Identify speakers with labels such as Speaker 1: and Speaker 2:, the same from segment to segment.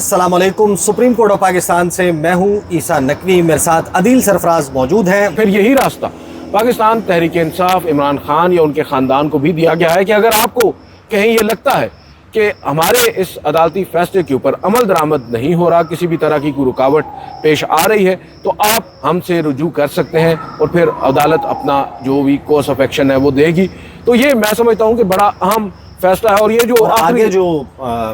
Speaker 1: अस्सलाम वालेकुम। Supreme court of Pakistan से मैं हूं ईसा नकवी, मेरे साथ अदील सरफराज मौजूद हैं।
Speaker 2: फिर यही रास्ता पाकिस्तान तहरीक इंसाफ इमरान खान या उनके ख़ानदान को भी दिया गया है कि अगर आपको कहीं ये लगता है कि हमारे इस अदालती फैसले के ऊपर अमल दरामद नहीं हो रहा, किसी भी तरह की कोई रुकावट पेश आ रही है, तो आप हमसे रुजू कर सकते हैं और फिर अदालत अपना जो भी कोर्स ऑफ एक्शन है वो देगी। तो ये मैं समझता हूँ कि बड़ा अहम फैसला है। और ये जो
Speaker 1: आगे जो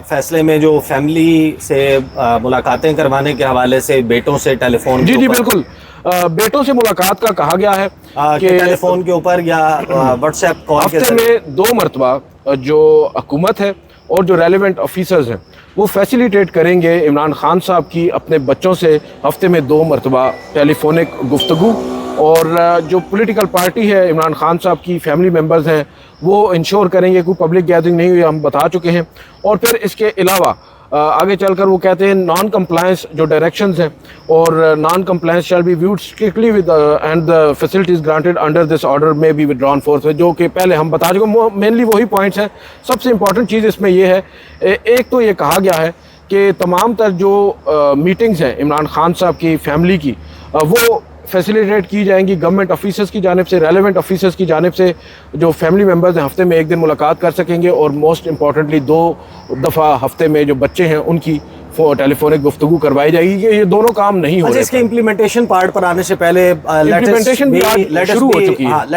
Speaker 1: फैसले में जो फैमिली से मुलाकातें करवाने के हवाले से बेटों से टेलीफोन
Speaker 2: जी बिल्कुल, बेटों से मुलाकात का कहा गया है
Speaker 1: कि टेलीफोन के ऊपर या व्हाट्सएप कॉल के
Speaker 2: हफ्ते में 2 मरतबा जो हुकूमत है और जो रेलिवेंट ऑफिसर्स हैं वो फैसिलिटेट करेंगे इमरान खान साहब की अपने बच्चों से हफ्ते में 2 मरतबा टेलीफोनिक गुफ्तगू। और जो पॉलिटिकल पार्टी है इमरान खान साहब की फैमिली मेम्बर्स हैं वो इंश्योर करेंगे कोई पब्लिक गैदरिंग नहीं हुई, हम बता चुके हैं। और फिर इसके अलावा आगे चलकर वो कहते हैं नॉन कंप्लायंस जो डायरेक्शंस हैं और non compliance shall be viewed strictly with and the facilities granted under this order में बी विड्रॉन फोर्स, जो कि पहले हम बता चुके। मेनली वही पॉइंट्स हैं। सबसे इंपॉर्टेंट चीज़ इसमें ये है, एक तो ये कहा गया है कि तमाम तर जो मीटिंग्स हैं इमरान खान साहब की फैमिली की वो फैसिलिटेट की जाएंगी गवर्नमेंट ऑफिसर्स की जानिब से, रेलेवेंट ऑफिसर्स की जानिब से। जो फैमिली मेम्बर्स हैं हफ्ते में 1 दिन मुलाकात कर सकेंगे और मोस्ट इंपॉर्टेंटली 2 दफ़ा हफ्ते में जो बच्चे हैं उनकी टेलीफोनिक गुफ्तगू करवाई जाएगी। ये दोनों काम नहीं हो रहे।
Speaker 1: इसके इम्प्लीमेंटेशन पार्ट पर आने से पहले let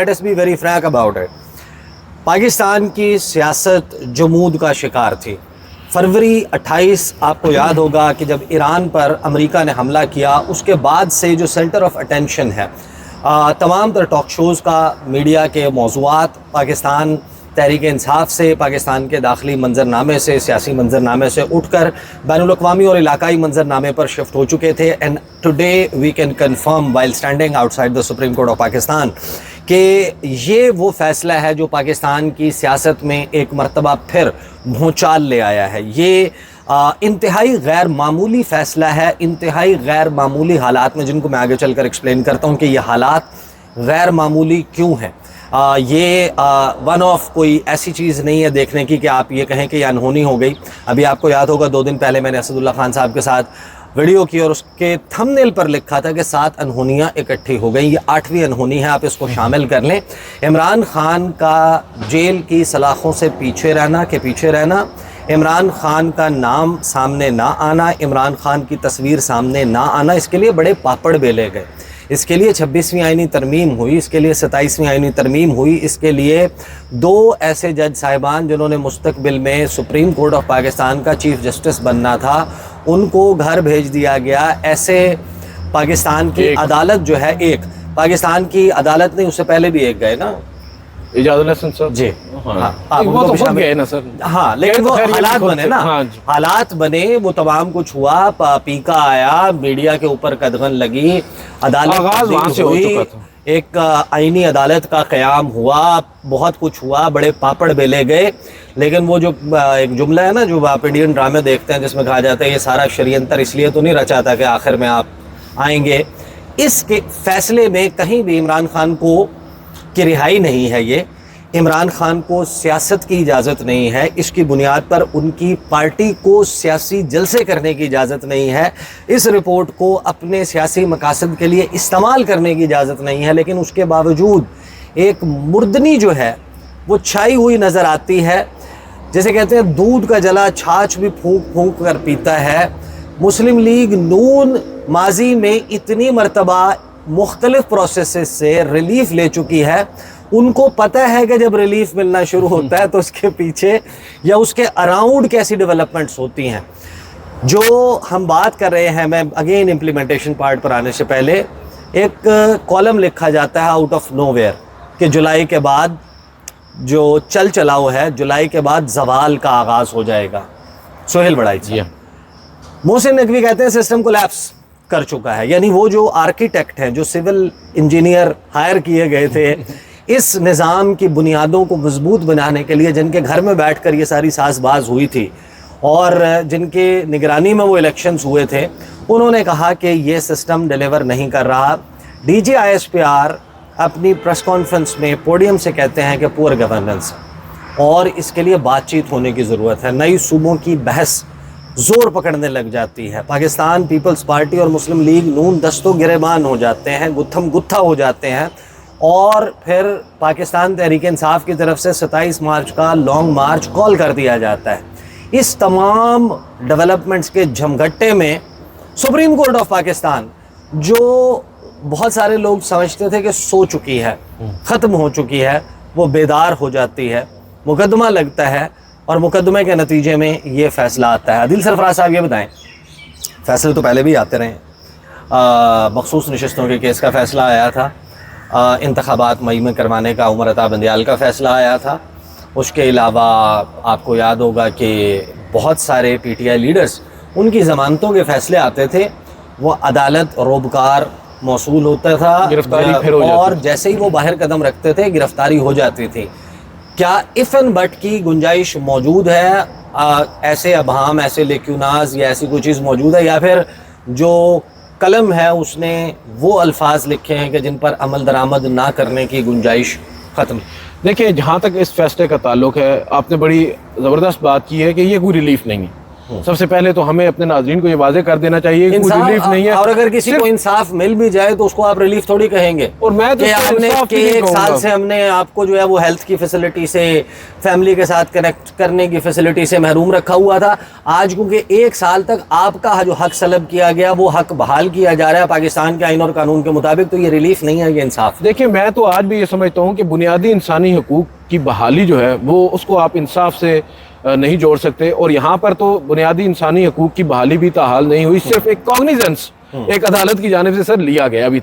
Speaker 1: us be very Frank about it. Pakistan की सियासत जमूद का शिकार थी। फरवरी 28 आपको याद होगा कि जब ईरान पर अमेरिका ने हमला किया, उसके बाद से जो सेंटर ऑफ अटेंशन है तमाम तर टॉक शोज़ का, मीडिया के मौज़ूआत पाकिस्तान तहरीक इंसाफ से, पाकिस्तान के दाखिली मंजरनामे से, सियासी मंजरनामे से उठकर बैनुल-अक़वामी और इलाकाई मंजरनामे पर शिफ्ट हो चुके थे। And today we can confirm while standing outside the supreme court of Pakistan कि ये वो फ़ैसला है जो पाकिस्तान की सियासत में एक मरतबा फिर भूचाल ले आया है। ये इंतहाई गैर मामूली फ़ैसला है, इंतहाई गैर मामूली हालात में, जिनको मैं आगे चलकर एक्सप्लेन करता हूँ कि ये हालात गैर मामूली क्यों हैं। ये वन ऑफ कोई ऐसी चीज़ नहीं है देखने की कि आप ये कहें कि ये अनहोनी हो गई। अभी आपको याद होगा 2 दिन पहले मैंने असदुल्ला खान साहब के साथ वीडियो की और उसके थंबनेल पर लिखा था कि 7 अनहोनियाँ इकट्ठी हो गई। ये 8वीं अनहोनी है, आप इसको शामिल कर लें। इमरान खान का जेल की सलाखों से पीछे रहना, इमरान खान का नाम सामने ना आना, इमरान खान की तस्वीर सामने ना आना, इसके लिए बड़े पापड़ बेले गए। इसके लिए 26वीं आईनी तरमीम हुई, इसके लिए 27वीं आईनी तरमीम हुई, इसके लिए 2 ऐसे जज साहिबान जिन्होंने मुस्तकबिल में सुप्रीम कोर्ट ऑफ पाकिस्तान का चीफ जस्टिस बनना था, उनको घर भेज दिया गया। ऐसे पाकिस्तान की अदालत जो है, एक पाकिस्तान की अदालत नहीं, उससे पहले भी एक गए ना,
Speaker 2: इजाज़त सर जी।
Speaker 1: हाँ, वो तो
Speaker 2: खुद गए ना सर।
Speaker 1: हाँ, लेकिन वो हालात बने ना। हाँ, हालात बने, वो तमाम कुछ हुआ, पीका आया, मीडिया के ऊपर कदगन लगी, अदालत वहाँ से हुई, एक आईनी अदालत का क़याम हुआ, बहुत कुछ हुआ, बड़े पापड़ बेले गए। लेकिन वो जो एक जुमला है ना जो आप इंडियन ड्रामे देखते हैं जिसमें कहा जाता है ये सारा षड्यंत्र इसलिए तो नहीं रचा था कि आखिर में आप आएंगे, इसके फैसले में कहीं भी इमरान खान को की रिहाई नहीं है। ये इमरान खान को सियासत की इजाज़त नहीं है, इसकी बुनियाद पर उनकी पार्टी को सियासी जलसे करने की इजाज़त नहीं है, इस रिपोर्ट को अपने सियासी मकासद के लिए इस्तेमाल करने की इजाज़त नहीं है। लेकिन उसके बावजूद एक मुर्दनी जो है वो छाई हुई नज़र आती है। जैसे कहते हैं दूध का जला छाछ भी फूंक फूंक कर पीता है। मुस्लिम लीग नून माजी में इतनी मरतबा मुख्तलिफ प्रोसेसेस से रिलीफ ले चुकी है, उनको पता है कि जब रिलीफ मिलना शुरू होता है तो उसके पीछे या उसके अराउंड कैसी डेवलपमेंट्स होती हैं। जो हम बात कर रहे हैं, मैं अगेन इम्प्लीमेंटेशन पार्ट पर आने से पहले एक कॉलम लिखा जाता है आउट ऑफ नोवेयर कि जुलाई के बाद जो चल चलाओ है, जुलाई के बाद जवाल का आगाज़ हो जाएगा। सोहेल बड़ाई जी, मोहसिन नकवी कहते हैं सिस्टम कोलैप्स कर चुका है। यानी वो जो आर्किटेक्ट हैं, जो सिविल इंजीनियर हायर किए गए थे इस निज़ाम की बुनियादों को मजबूत बनाने के लिए, जिनके घर में बैठकर ये सारी साजबाज हुई थी और जिनके निगरानी में वो इलेक्शंस हुए थे, उन्होंने कहा कि ये सिस्टम डिलीवर नहीं कर रहा। DGISPR अपनी प्रेस कॉन्फ्रेंस में पोडियम से कहते हैं कि पुअर गवर्नेंस और इसके लिए बातचीत होने की ज़रूरत है, नई सूबों की बहस जोर पकड़ने लग जाती है। पाकिस्तान पीपल्स पार्टी और मुस्लिम लीग नून दस्तों गिरेबान हो जाते हैं, गुत्थम गुत्था हो जाते हैं, और फिर पाकिस्तान तहरीक इंसाफ की तरफ से 27 मार्च का लॉन्ग मार्च कॉल कर दिया जाता है। इस तमाम डेवलपमेंट्स के झमघट्टे में सुप्रीम कोर्ट ऑफ पाकिस्तान, जो बहुत सारे लोग समझते थे कि सो चुकी है, ख़त्म हो चुकी है, वो बेदार हो जाती है, मुकदमा लगता है, और मुकदमे के नतीजे में ये फ़ैसला आता है। आदिल सरफराज साहब ये बताएं, फ़ैसले तो पहले भी आते रहे, मखसूस नशस्तों के केस का फ़ैसला आया था, इंतखाबात मई में करवाने का उमर अता बंदियाल का फ़ैसला आया था, उसके अलावा आपको याद होगा कि बहुत सारे PTI लीडर्स, उनकी ज़मानतों के फ़ैसले आते थे, वो अदालत रोबकार मौसूल होता था,
Speaker 2: गिरफ्तारी फिर हो जाती,
Speaker 1: और जैसे ही वो बाहर कदम रखते थे गिरफ्तारी हो जाती थी। क्या इफ़ एंड बट की गुंजाइश मौजूद है? ऐसे अबहाम, ऐसे लेक्यूनाज या ऐसी कोई चीज़ मौजूद है, या फिर जो कलम है उसने वो अल्फाज लिखे हैं कि जिन पर अमल दरामद ना करने की गुंजाइश ख़त्म?
Speaker 2: देखिए, जहाँ तक इस फैसले का ताल्लुक है, आपने बड़ी ज़बरदस्त बात की है कि ये कोई रिलीफ नहीं है। सबसे पहले तो हमें अपने नाज़रीन को ये वाज़े कर देना चाहिए कि कोई रिलीफ नहीं है,
Speaker 1: और अगर किसी को इंसाफ मिल भी जाए तो उसको आप रिलीफ थोड़ी कहेंगे।
Speaker 2: और मैं तो
Speaker 1: एक साल से हमने आपको जो है वो हेल्थ की फैसिलिटी से, फैमिली के साथ कनेक्ट करने की फैसिलिटी से महरूम रखा हुआ था। आज क्योंकि एक साल तक आपका जो हक सलब किया गया, वो हक बहाल किया जा रहा है पाकिस्तान के आइन और कानून के मुताबिक, तो ये रिलीफ नहीं है, ये इंसाफ।
Speaker 2: देखिए, मैं तो आज भी ये समझता हूँ कि बुनियादी इंसानी हकूक की बहाली जो है वो, उसको आप इंसाफ से नहीं जोड़ सकते। और यहाँ पर तो बुनियादी इंसानी हकूक की बहाली भी ताहाल नहीं हुई, सिर्फ एक कॉग्निजेंस एक अदालत की जानिब से सर लिया गया। अभी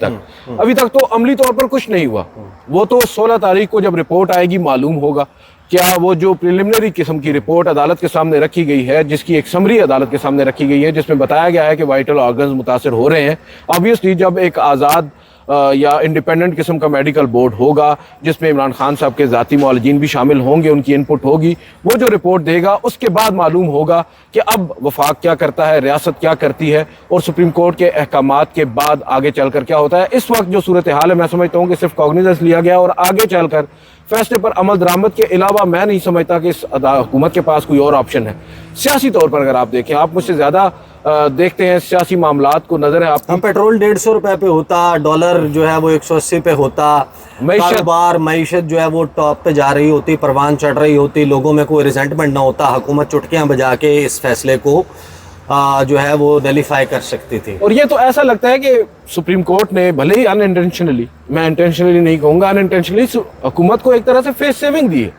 Speaker 2: तक तो अमली तौर पर कुछ नहीं हुआ। वो तो 16 तारीख को जब रिपोर्ट आएगी मालूम होगा। क्या वो जो प्रिलिमिनरी किस्म की रिपोर्ट अदालत के सामने रखी गई है, जिसकी एक समरी अदालत के सामने रखी गई है, जिसमें बताया गया है कि वाइटल ऑर्गन्स मुतासर हो रहे हैं, ऑब्वियसली जब एक आज़ाद या इंडिपेंडेंट किस्म का मेडिकल बोर्ड होगा, जिसमें इमरान खान साहब के ज़ाती मौलजीन भी शामिल होंगे, उनकी इनपुट होगी, वो जो रिपोर्ट देगा उसके बाद मालूम होगा कि अब वफाक क्या करता है, रियासत क्या करती है, और सुप्रीम कोर्ट के अहकामात के बाद आगे चलकर क्या होता है। इस वक्त जो सूरत हाल है, मैं समझता हूँ कि सिर्फ कॉग्निजेंस लिया गया, और आगे चलकर फैसले पर अमल दरामद के अलावा मैं नहीं समझता कि इस हुकूमत के पास कोई और ऑप्शन है। सियासी तौर पर अगर आप देखें, आप मुझसे ज़्यादा देखते हैं सियासी मामलात को, नजर है आप।
Speaker 1: हम पेट्रोल 150 रुपए पे होता, डॉलर जो है वो 180 पे होता, मईशत जो है वो टॉप पे जा रही होती, परवान चढ़ रही होती, लोगों में कोई रिजेंटमेंट ना होता, हुकूमत चुटकियां बजा के इस फैसले को जो है वो नलीफाई कर सकती थी।
Speaker 2: और ये तो ऐसा लगता है कि सुप्रीम कोर्ट ने भले ही अनइंटेंशनली, मैं इंटेंशनली नहीं कहूँगा, अनइंटेंशनली हुकूमत को एक तरह से फेस सेविंग दी है।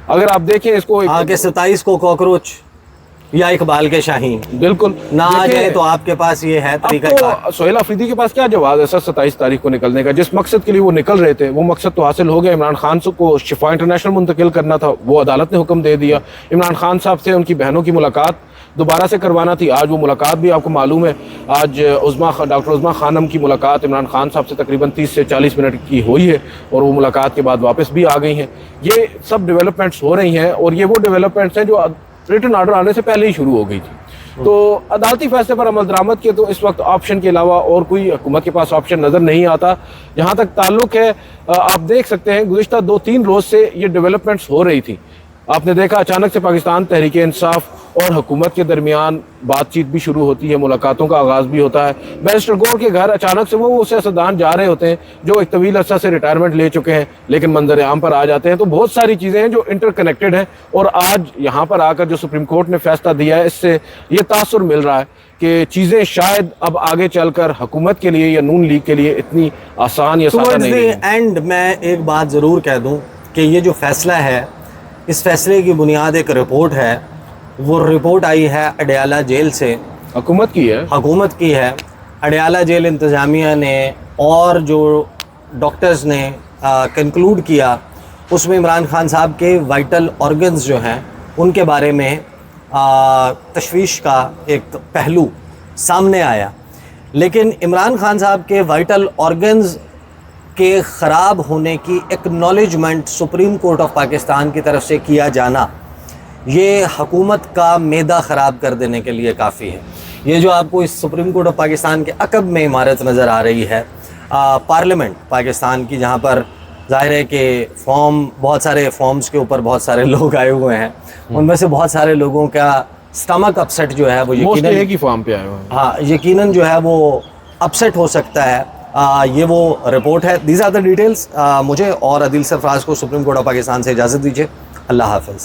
Speaker 2: अगर आप देखें इसको,
Speaker 1: आगे 27 को कॉकरोच या इकबाल के शाहीन
Speaker 2: बिल्कुल
Speaker 1: ना आ जाए तो आपके पास ये है तरीका।
Speaker 2: तो सोहेल अफरीदी के पास क्या जवाब है सर 27 तारीख को निकलने का? जिस मकसद के लिए वो निकल रहे थे, वो मकसद तो हासिल हो गया। इमरान खान को शिफा इंटरनेशनल मुंतकिल करना था, वो अदालत ने हुक्म दे दिया। इमरान खान साहब से उनकी बहनों की मुलाकात दोबारा से करवाना थी, आज वो मुलाकात भी आपको मालूम है, आज डॉक्टर उज़मा खानम की मुलाकात इमरान खान साहब से तकरीबन 30 से 40 मिनट की हुई है, और वो मुलाकात के बाद वापस भी आ गई हैं। ये सब डेवलपमेंट्स हो रही हैं, और ये वो डेवलपमेंट्स हैं जो रिटन ऑर्डर आने से पहले ही शुरू हो गई थी। तो अदालती फैसले पर अमल दरामद के तो इस वक्त ऑप्शन के अलावा और कोई हुकूमत के पास ऑप्शन नज़र नहीं आता। जहाँ तक ताल्लुक है, आप देख सकते हैं गुज़िश्ता 2-3 रोज़ से ये डेवलपमेंट्स हो रही थी। आपने देखा अचानक से पाकिस्तान तहरीक इंसाफ और हुकूमत के दरमियान बातचीत भी शुरू होती है, मुलाकातों का आगाज़ भी होता है। बैरिस्टर गौर के घर अचानक से वो सियासतदान जा रहे होते हैं जो एक तवील अर्सा से रिटायरमेंट ले चुके हैं, लेकिन मंजर आम पर आ जाते हैं। तो बहुत सारी चीज़ें हैं जो इंटरकनेक्टेड हैं, और आज यहाँ पर आकर जो सुप्रीम कोर्ट ने फैसला दिया है, इससे ये तासुर मिल रहा है कि चीज़ें शायद अब आगे चलकर हुकूमत के लिए या नून लीग के लिए इतनी आसान या सादा नहीं है।
Speaker 1: एंड मैं एक बात ज़रूर कह दूँ कि ये जो फैसला है, इस फैसले की बुनियाद एक रिपोर्ट है। वो रिपोर्ट आई है अडयाला जेल से,
Speaker 2: हुकूमत की है। अडयाला जेल इंतज़ामिया ने और जो डॉक्टर्स ने कंक्लूड किया, उसमें इमरान खान साहब के वाइटल ऑर्गन्स जो हैं उनके बारे में तशवीश का एक पहलू सामने आया। लेकिन इमरान खान साहब के वाइटल ऑर्गन्स के ख़राब होने की acknowledgement supreme court of Pakistan की तरफ से किया जाना, ये हुकूमत का मैदा ख़राब कर देने के लिए काफ़ी है। ये जो आपको इस सुप्रीम कोर्ट ऑफ पाकिस्तान के अकब में इमारत नज़र आ रही है, पार्लियामेंट पाकिस्तान की, जहाँ पर ज़ाहिर है कि बहुत सारे फॉर्म्स के ऊपर बहुत सारे लोग आए हुए हैं, उनमें से बहुत सारे लोगों का
Speaker 1: स्टमक अपसेट जो है वो
Speaker 2: मोस्टली
Speaker 1: यकीनन,
Speaker 2: एक ही फॉर्म पे आए हुए हैं।
Speaker 1: हाँ यकीनन जो है वो अपसेट हो सकता है। ये वो रिपोर्ट है। These are the details. मुझे और अदिल सरफराज को सुप्रीम कोर्ट ऑफ पाकिस्तान से इजाज़त दीजिए। अल्लाह हाफ़िज़।